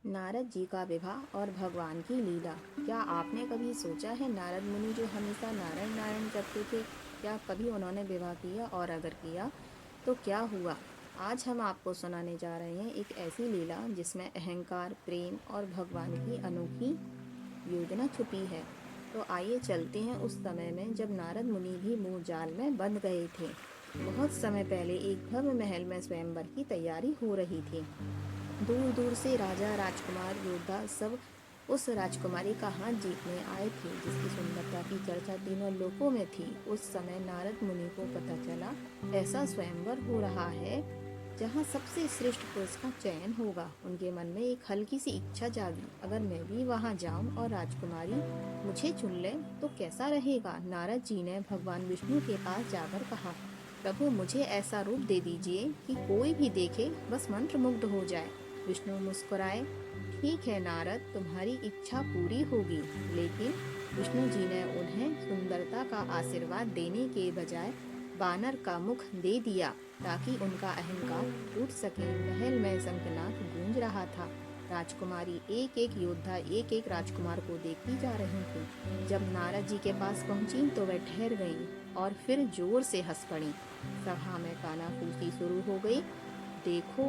नारद जी का विवाह और भगवान की लीला। क्या आपने कभी सोचा है नारद मुनि जो हमेशा नारायण नारायण करते थे, क्या कभी उन्होंने विवाह किया, और अगर किया तो क्या हुआ? आज हम आपको सुनाने जा रहे हैं एक ऐसी लीला जिसमें अहंकार, प्रेम और भगवान की अनोखी योजना छुपी है। तो आइए चलते हैं उस समय में जब नारद मुनि भी मोह जाल में बंध गए थे। बहुत समय पहले एक भव्य महल में स्वयंवर की तैयारी हो रही थी। दूर दूर से राजा, राजकुमार, योद्धा सब उस राजकुमारी का हाथ जीतने आए थे जिसकी सुंदरता की चर्चा तीनों लोकों में थी। उस समय नारद मुनि को पता चला ऐसा स्वयंवर हो रहा है जहाँ सबसे श्रेष्ठ पुरुष का चयन होगा। उनके मन में एक हल्की सी इच्छा जागी, अगर मैं भी वहां जाऊं और राजकुमारी मुझे चुन ले तो कैसा रहेगा। नारद जी ने भगवान विष्णु के पास जाकर कहा, प्रभु मुझे ऐसा रूप दे दीजिए कि कोई भी देखे बस मंत्र मुग्ध हो जाए। विष्णु मुस्कुराए, ठीक है नारद, तुम्हारी इच्छा पूरी होगी। लेकिन विष्णु जी ने उन्हें सुंदरता का आशीर्वाद देने के बजाय बानर का मुख दे दिया ताकि उनका अहंकार टूट सके। महल में शंखनाद गूंज रहा था। राजकुमारी एक एक योद्धा एक एक राजकुमार को देखती जा रही थी। जब नारद जी के पास पहुंची तो वह ठहर गईं और फिर जोर से हंस पड़ी। सभा में कानाफूसी शुरू हो गई। देखो,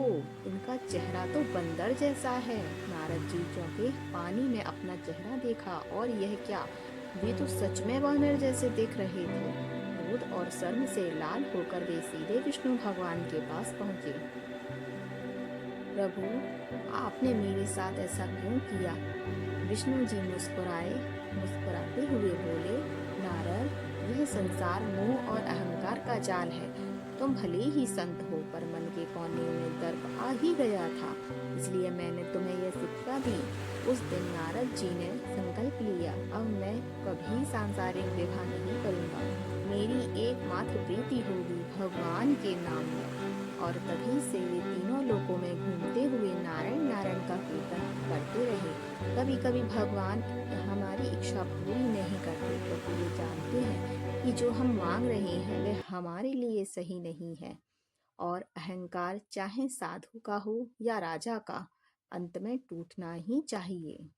इनका चेहरा तो बंदर जैसा है। नारद जी चौंके, पानी में अपना चेहरा देखा और यह क्या, वे तो सच में वानर जैसे दिख रहे थे। क्रोध और शर्म से लाल होकर वे सीधे विष्णु भगवान के पास पहुंचे। प्रभु, आपने मेरे साथ ऐसा क्यों किया? विष्णु जी मुस्कुराए, मुस्कुराते हुए बोले, नारद, यह संसार मोह और अहंकार का जाल है। तुम भले ही संत हो पर मन के कोने में दर्प आ ही गया था, इसलिए मैंने तुम्हें यह शिक्षा दी। उस दिन नारद जी ने संकल्प लिया, अब मैं कभी सांसारिक विवाह नहीं करूंगा। मेरी एकमात्र प्रीति होगी भगवान के नाम में। और तभी से वे तीनों लोकों में घूमते हुए नारायण नारायण का कीर्तन करते रहे। कभी कभी भगवान हमारी इच्छा पूरी नहीं करते क्योंकि वे जानते हैं कि जो हम मांग रहे हैं वह हमारे लिए सही नहीं है। और अहंकार चाहे साधु का हो या राजा का, अंत में टूटना ही चाहिए।